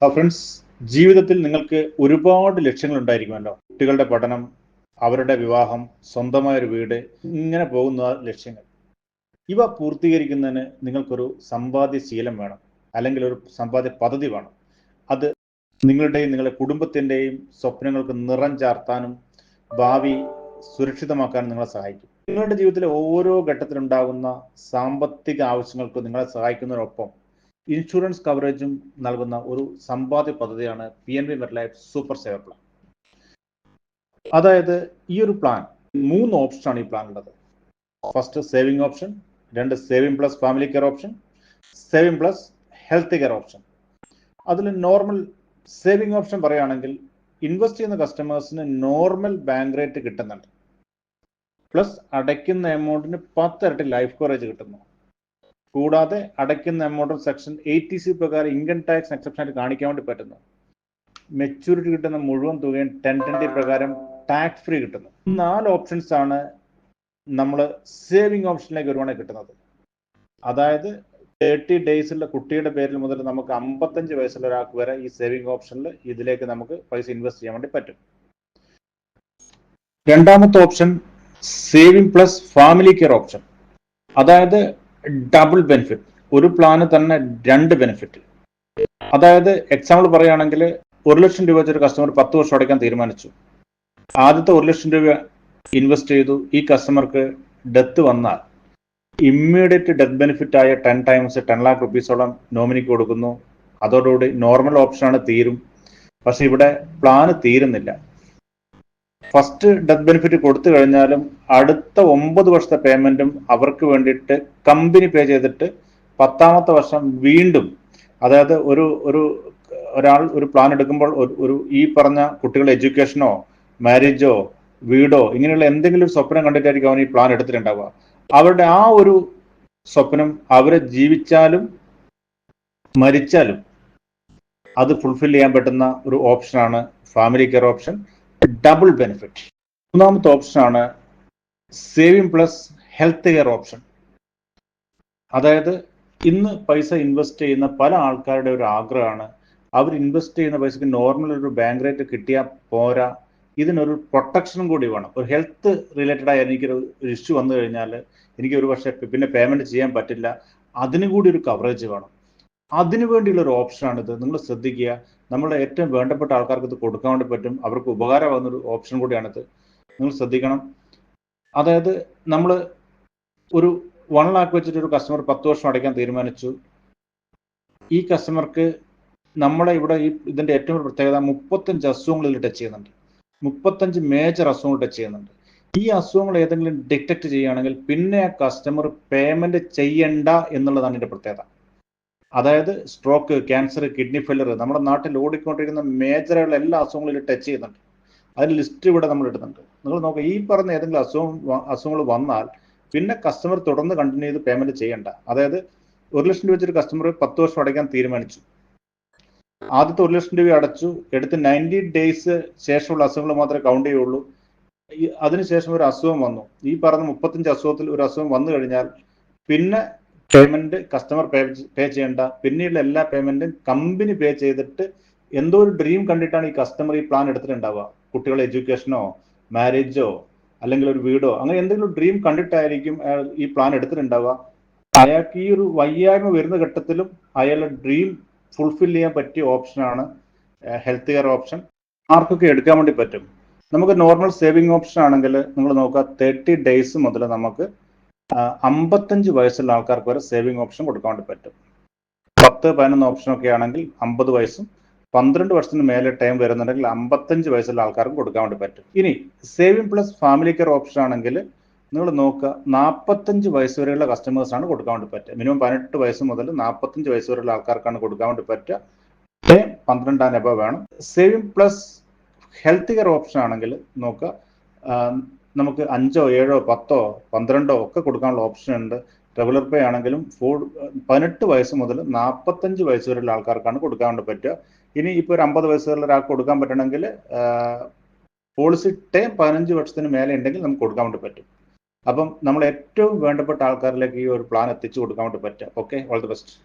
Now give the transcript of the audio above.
Friends, ജീവിതത്തിൽ നിങ്ങൾക്ക് ഒരുപാട് ലക്ഷ്യങ്ങൾ ഉണ്ടായിരിക്കുമല്ലോ. കുട്ടികളുടെ പഠനം, അവരുടെ വിവാഹം, സ്വന്തമായൊരു വീട്, ഇങ്ങനെ പോകുന്ന ലക്ഷ്യങ്ങൾ. ഇവ പൂർത്തീകരിക്കുന്നതിന് നിങ്ങൾക്കൊരു സമ്പാദ്യ ശീലം വേണം, അല്ലെങ്കിൽ ഒരു സമ്പാദ്യ പദ്ധതി വേണം. അത് നിങ്ങളുടെയും നിങ്ങളുടെ കുടുംബത്തിൻ്റെയും സ്വപ്നങ്ങൾക്ക് നിറം ചാർത്താനും ഭാവി സുരക്ഷിതമാക്കാനും നിങ്ങളെ സഹായിക്കും. നിങ്ങളുടെ ജീവിതത്തിലെ ഓരോ ഘട്ടത്തിലുണ്ടാകുന്ന സാമ്പത്തിക ആവശ്യങ്ങൾക്ക് നിങ്ങളെ സഹായിക്കുന്നതിനൊപ്പം ഇൻഷുറൻസ് കവറേജും നൽകുന്ന ഒരു സമ്പാദ്യ പദ്ധതിയാണ് PNB MetLife super saver plan. അതായത് ഈ ഒരു പ്ലാൻ 3 ഓപ്ഷനാണ് ഈ പ്ലാൻ ഉള്ളത്. First saving option, 2 saving plus family care option, saving plus health care option. അതിൽ നോർമൽ സേവിംഗ് ഓപ്ഷൻ പറയുകയാണെങ്കിൽ ഇൻവെസ്റ്റ് ചെയ്യുന്ന കസ്റ്റമേഴ്സിന് നോർമൽ ബാങ്ക് റേറ്റ് കിട്ടുന്നുണ്ട്, പ്ലസ് അടയ്ക്കുന്ന എമൗണ്ടിന് 10 ഇരട്ടി ലൈഫ് കവറേജ് കിട്ടുന്നു. കൂടാതെ അടയ്ക്കുന്ന എമൗണ്ട് സെക്ഷൻ 80C പ്രകാരം ഇൻകം ടാക്സ് എക്സെപ്ഷൻ ആയിട്ട് കാണിക്കാൻ വേണ്ടി പറ്റുന്നു. മെച്യൂരിറ്റി കിട്ടുന്ന മുഴുവൻ തുകയും 1020 പ്രകാരം ടാക്സ് ഫ്രീ കിട്ടുന്നു. 4 ഓപ്ഷൻസ് ആണ് നമ്മൾ സേവിംഗ് ഓപ്ഷനിലേക്ക് ഒരുപാട് കിട്ടുന്നത്. അതായത് 30 ഡേയ്സിലുള്ള കുട്ടിയുടെ പേരിൽ മുതൽ നമുക്ക് 55 വയസ്സുള്ള ഒരാൾക്ക് വരെ ഈ സേവിംഗ് ഓപ്ഷനിൽ ഇതിലേക്ക് നമുക്ക് പൈസ ഇൻവെസ്റ്റ് ചെയ്യാൻ വേണ്ടി പറ്റും. രണ്ടാമത്തെ option saving plus family care option. അതായത് ഡബിൾ ബെനിഫിറ്റ്, ഒരു പ്ലാന് തന്നെ 2 ബെനിഫിറ്റ്. അതായത് എക്സാമ്പിൾ പറയുകയാണെങ്കിൽ 1 ലക്ഷം രൂപ വെച്ചൊരു കസ്റ്റമർ 10 വർഷം അടയ്ക്കാൻ തീരുമാനിച്ചു. ആദ്യത്തെ 1 ലക്ഷം രൂപ ഇൻവെസ്റ്റ് ചെയ്തു. ഈ കസ്റ്റമർക്ക് ഡെത്ത് വന്നാൽ ഇമ്മീഡിയറ്റ് ഡെത്ത് ബെനിഫിറ്റ് ആയ 10 ടൈംസ് 10 lakh റുപ്പീസോളം നോമിനിക്ക് കൊടുക്കുന്നു. അതോടുകൂടി നോർമൽ ഓപ്ഷനാണ് തീരും. പക്ഷെ ഇവിടെ പ്ലാന് തീരുന്നില്ല. ഫസ്റ്റ് ഡെത്ത് ബെനിഫിറ്റ് കൊടുത്തു കഴിഞ്ഞാലും അടുത്ത 9 വർഷത്തെ പേയ്മെന്റും അവർക്ക് വേണ്ടിയിട്ട് കമ്പനി പേ ചെയ്തിട്ട് 10ാമത്തെ വർഷം വീണ്ടും, അതായത് ഒരാൾ ഒരു പ്ലാൻ എടുക്കുമ്പോൾ ഒരു ഈ പറഞ്ഞ കുട്ടികളുടെ എഡ്യൂക്കേഷനോ മാരേജോ വീടോ ഇങ്ങനെയുള്ള എന്തെങ്കിലും ഒരു സ്വപ്നം കണ്ടിട്ടായിരിക്കും അവൻ ഈ പ്ലാൻ എടുത്തിട്ടുണ്ടാവുക. അവരുടെ ആ ഒരു സ്വപ്നം അവരെ ജീവിച്ചാലും മരിച്ചാലും അത് ഫുൾഫിൽ ചെയ്യാൻ പറ്റുന്ന ഒരു ഓപ്ഷനാണ് family care option, double benefit. 3ാമത്തെ ഓപ്ഷനാണ് saving plus health care option. അതായത് ഇന്ന് പൈസ ഇൻവെസ്റ്റ് ചെയ്യുന്ന പല ആൾക്കാരുടെ ഒരു ആഗ്രഹമാണ്, അവർ ഇൻവെസ്റ്റ് ചെയ്യുന്ന പൈസക്ക് നോർമൽ ഒരു ബാങ്ക് റേറ്റ് കിട്ടിയാൽ പോരാ, ഇതിനൊരു പ്രൊട്ടക്ഷനും കൂടി വേണം. ഒരു ഹെൽത്ത് റിലേറ്റഡ് ആയ എനിക്കൊരു ഇഷ്യൂ വന്നു കഴിഞ്ഞാൽ എനിക്ക് ഒരു പക്ഷേ പിന്നെ പേയ്മെന്റ് ചെയ്യാൻ പറ്റില്ല, അതിനു കൂടി ഒരു കവറേജ് വേണം. അതിനു വേണ്ടിയുള്ള ഒരു ഓപ്ഷനാണിത്. നിങ്ങൾ ശ്രദ്ധിക്കുക, നമ്മളെ ഏറ്റവും വേണ്ടപ്പെട്ട ആൾക്കാർക്ക് ഇത് കൊടുക്കാൻ വേണ്ടി പറ്റും, അവർക്ക് ഉപകാരമാകുന്നൊരു ഓപ്ഷൻ കൂടിയാണിത്. നിങ്ങൾ ശ്രദ്ധിക്കണം. അതായത് നമ്മൾ ഒരു 1 lakh വെച്ചിട്ട് ഒരു കസ്റ്റമർ 10 വർഷം അടയ്ക്കാൻ തീരുമാനിച്ചു. ഈ കസ്റ്റമർക്ക് നമ്മളെ ഇവിടെ ഇതിന്റെ ഏറ്റവും പ്രത്യേകത 35 അസുഖങ്ങൾ ഇതിൽ ടച്ച് ചെയ്യുന്നുണ്ട്. 35 മേജർ അസുഖങ്ങൾ ടച്ച് ചെയ്യുന്നുണ്ട്. ഈ അസുഖങ്ങൾ ഏതെങ്കിലും ഡിറ്റക്ട് ചെയ്യുകയാണെങ്കിൽ പിന്നെ ആ കസ്റ്റമർ പേയ്മെന്റ് ചെയ്യണ്ട എന്നുള്ളതാണ് ഇതിന്റെ പ്രത്യേകത. അതായത് സ്ട്രോക്ക്, ക്യാൻസർ, കിഡ്നി ഫെയിലർ, നമ്മുടെ നാട്ടിൽ ഓടിക്കൊണ്ടിരിക്കുന്ന മേജറായുള്ള എല്ലാ അസുഖങ്ങളും ടച്ച് ചെയ്യുന്നുണ്ട്. അതിന് ലിസ്റ്റ് ഇവിടെ നമ്മൾ ഇടുന്നുണ്ട്. നിങ്ങൾ നോക്കുക, ഈ പറഞ്ഞ ഏതെങ്കിലും അസുഖങ്ങൾ വന്നാൽ പിന്നെ കസ്റ്റമർ തുടർന്ന് കണ്ടിന്യൂ ചെയ്ത് പേയ്മെന്റ് ചെയ്യണ്ട. അതായത് 1 ലക്ഷം രൂപ വെച്ചൊരു കസ്റ്റമർ 10 വർഷം അടയ്ക്കാൻ തീരുമാനിച്ചു. ആദ്യത്തെ 1 ലക്ഷം രൂപ അടച്ചു, എടുത്ത് 90 ഡേയ്സ് ശേഷമുള്ള അസുഖങ്ങൾ മാത്രമേ കൗണ്ട് ചെയ്യുള്ളൂ. അതിനുശേഷം ഒരു അസുഖം വന്നു. ഈ പറഞ്ഞ 35 അസുഖത്തിൽ ഒരു അസുഖം വന്നു കഴിഞ്ഞാൽ പിന്നെ പേയ്മെന്റ് കസ്റ്റമർ പേ ചെയ്യേണ്ട, പിന്നീടുള്ള എല്ലാ പേയ്മെന്റും കമ്പനി പേ ചെയ്തിട്ട് എന്തോ ഒരു ഡ്രീം കണ്ടിട്ടാണ് ഈ കസ്റ്റമർ ഈ പ്ലാൻ എടുത്തിട്ടുണ്ടാവുക. കുട്ടികളുടെ എഡ്യൂക്കേഷനോ മാരേജോ അല്ലെങ്കിൽ ഒരു വീടോ അങ്ങനെ എന്തെങ്കിലും ഡ്രീം കണ്ടിട്ടായിരിക്കും ഈ പ്ലാൻ എടുത്തിട്ടുണ്ടാവുക. അയാൾക്ക് ഈ ഒരു വയ്യായ്മ വരുന്ന ഘട്ടത്തിലും അയാളുടെ ഡ്രീം ഫുൾഫിൽ ചെയ്യാൻ പറ്റിയ ഓപ്ഷനാണ് ഹെൽത്ത് കെയർ ഓപ്ഷൻ. ആർക്കൊക്കെ എടുക്കാൻ വേണ്ടി പറ്റും? നമുക്ക് നോർമൽ സേവിംഗ് ഓപ്ഷൻ ആണെങ്കിൽ നിങ്ങൾ നോക്കുക, 30 ഡേയ്സ് മുതൽ നമുക്ക് 55 വയസ്സുള്ള ആൾക്കാർക്ക് വരെ സേവിംഗ് ഓപ്ഷൻ കൊടുക്കാൻ വേണ്ടി പറ്റും. 10-11 ഓപ്ഷനൊക്കെ ആണെങ്കിൽ 50 വയസ്സും 12 വർഷത്തിന് മേലെ ടൈം വരുന്നുണ്ടെങ്കിൽ 55 വയസ്സുള്ള ആൾക്കാർക്കും കൊടുക്കാൻ വേണ്ടി പറ്റും. ഇനി saving plus family care option ആണെങ്കിൽ നിങ്ങൾ നോക്കുക, 45 വയസ്സ് വരെയുള്ള കസ്റ്റമേഴ്സാണ് കൊടുക്കാൻ വേണ്ടി പറ്റുക. മിനിമം 18 വയസ്സ് മുതൽ 45 വയസ്സ് വരെയുള്ള ആൾക്കാർക്കാണ് കൊടുക്കാൻ വേണ്ടി പറ്റുക. 12 and above വേണം. Saving plus health care option ആണെങ്കിൽ നോക്കുക, നമുക്ക് 5, 7, 10, 12 ഒക്കെ കൊടുക്കാനുള്ള ഓപ്ഷൻ ഉണ്ട്. റെഗുലർ പേ ആണെങ്കിലും 18 വയസ്സ് മുതൽ 45 വയസ്സ് വരെയുള്ള ആൾക്കാർക്കാണ് കൊടുക്കാൻ വേണ്ടി പറ്റുക. ഇനി ഇപ്പോൾ ഒരു 50 വയസ്സുള്ള ഒരാൾക്ക് കൊടുക്കാൻ പറ്റണമെങ്കിൽ പോളിസി ടൈം 15 വർഷത്തിന് മേലെ ഉണ്ടെങ്കിൽ നമുക്ക് കൊടുക്കാൻ വേണ്ടി പറ്റും. അപ്പം നമ്മൾ ഏറ്റവും വേണ്ടപ്പെട്ട ആൾക്കാരിലേക്ക് ഈ ഒരു പ്ലാൻ എത്തിച്ചു കൊടുക്കാൻ വേണ്ടി പറ്റുക. Okay, all the best.